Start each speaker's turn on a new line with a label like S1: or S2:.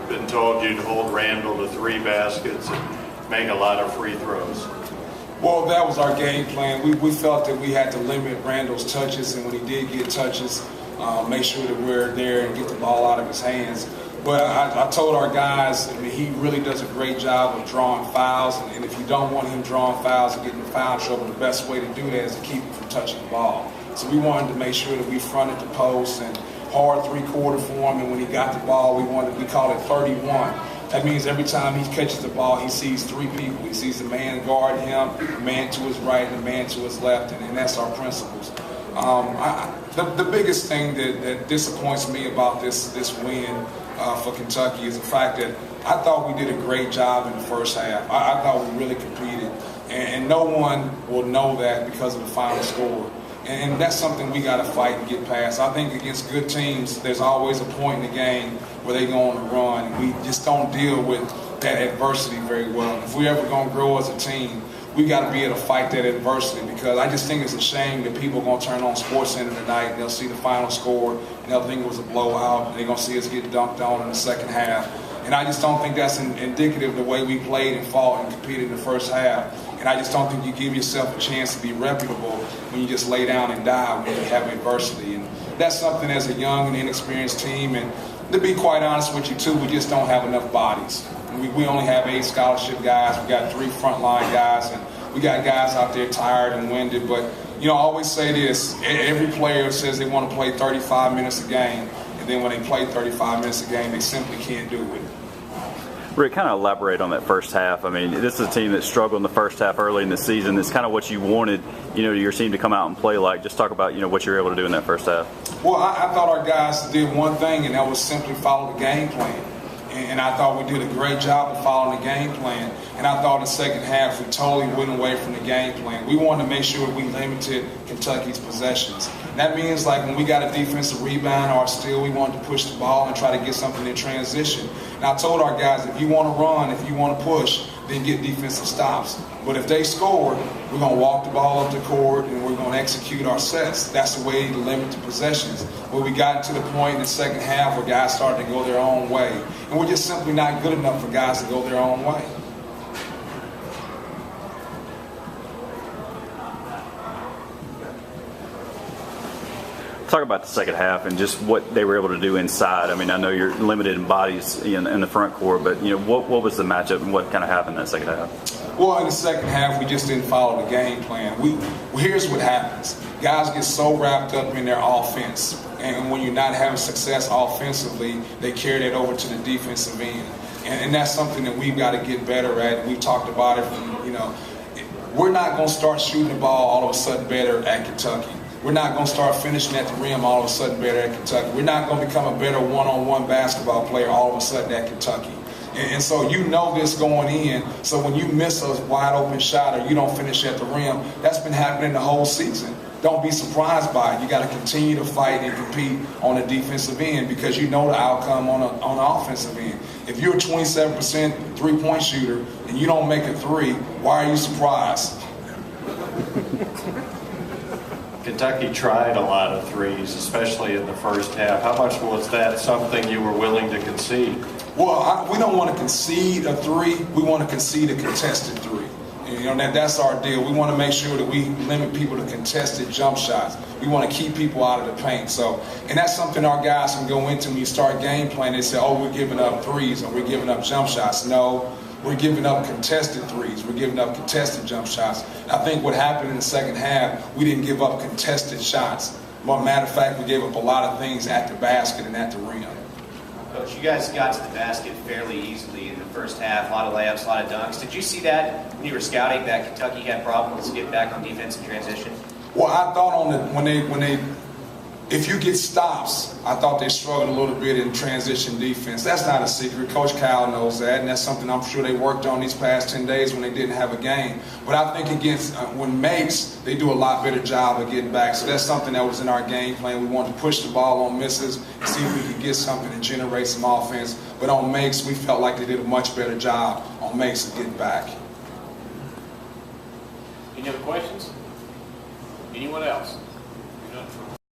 S1: been told you'd hold Randall to 3 baskets and make a lot of free throws.
S2: Well, that was our game plan. We felt that we had to limit Randall's touches, and when he did get touches, make sure that we're there and get the ball out of his hands. But I told our guys, I mean, he really does a great job of drawing fouls, and if you don't want him drawing fouls and getting in foul trouble, the best way to do that is to keep him from touching the ball. So we wanted to make sure that we fronted the post and hard 3-quarter for him, and when he got the ball, we called it 31. That means every time he catches the ball, he sees 3 people. He sees the man guard him, the man to his right, and the man to his left, and that's our principles. The biggest thing that disappoints me about this win for Kentucky is the fact that I thought we did a great job in the first half. I thought we really competed, and no one will know that because of the final score. And that's something we got to fight and get past. I think against good teams, there's always a point in the game where they go on a run, and we just don't deal with that adversity very well. If we're ever going to grow as a team, we got to be able to fight that adversity, because I just think it's a shame that people are going to turn on SportsCenter tonight and they'll see the final score and they'll think it was a blowout, and they're going to see us get dunked on in the second half. And I just don't think that's indicative of the way we played and fought and competed in the first half. And I just don't think you give yourself a chance to be reputable when you just lay down and die when you have adversity. And that's something as a young and inexperienced team, and to be quite honest with you too, we just don't have enough bodies. We only have 8 scholarship guys. We got 3 frontline guys, and we got guys out there tired and winded. But, you know, I always say this, every player says they want to play 35 minutes a game, and then when they play 35 minutes a game, they simply can't do it.
S3: Rick, kind of elaborate on that first half. I mean, this is a team that struggled in the first half early in the season. It's kind of what you wanted, you know, your team to come out and play like. Just talk about, you know, what you were able to do in that first half.
S2: Well, I thought our guys did one thing, and that was simply follow the game plan. And I thought we did a great job of following the game plan. And I thought in the second half we totally went away from the game plan. We wanted to make sure we limited Kentucky's possessions. And that means, like, when we got a defensive rebound or a steal, we wanted to push the ball and try to get something in transition. And I told our guys, if you want to run, if you want to push, then get defensive stops. But if they score, we're going to walk the ball up the court and we're going to execute our sets. That's the way to limit the possessions. But we got to the point in the second half where guys started to go their own way. And we're just simply not good enough for guys to go their own way.
S3: Talk about the second half and just what they were able to do inside. I mean, I know you're limited in bodies in the front court, but, you know, what was the matchup and what kind of happened in that second half?
S2: Well, in the second half, we just didn't follow the game plan. Here's what happens. Guys get so wrapped up in their offense, and when you're not having success offensively, they carry that over to the defensive end. And that's something that we've got to get better at. We've talked about it from, you know, we're not going to start shooting the ball all of a sudden better at Kentucky. We're not going to start finishing at the rim all of a sudden better at Kentucky. We're not going to become a better one-on-one basketball player all of a sudden at Kentucky. And so you know this going in. So when you miss a wide open shot or you don't finish at the rim, that's been happening the whole season. Don't be surprised by it. You got to continue to fight and compete on the defensive end, because you know the outcome on the offensive end. If you're a 27% three-point shooter and you don't make a 3, why are you surprised?
S1: Kentucky tried a lot of threes, especially in the first half. How much was that something you were willing to concede?
S2: Well, we don't want to concede a 3. We want to concede a contested 3. And, you know, that's our deal. We want to make sure that we limit people to contested jump shots. We want to keep people out of the paint. So, and that's something our guys can go into when you start game planning. They say, oh, we're giving up 3s or we're giving up jump shots. No. We're giving up contested 3s. We're giving up contested jump shots. I think what happened in the second half, we didn't give up contested shots. But matter of fact, we gave up a lot of things at the basket and at the rim.
S4: Coach, you guys got to the basket fairly easily in the first half. A lot of layups, a lot of dunks. Did you see that when you were scouting, that Kentucky had problems getting back on defense in transition?
S2: Well, I thought when they if you get stops, I thought they struggled a little bit in transition defense. That's not a secret. Coach Kyle knows that, and that's something I'm sure they worked on these past 10 days when they didn't have a game. But I think against when makes, they do a lot better job of getting back. So that's something that was in our game plan. We wanted to push the ball on misses and see if we could get something and generate some offense. But on makes, we felt like they did a much better job on makes of getting back.
S5: Any other questions? Anyone else?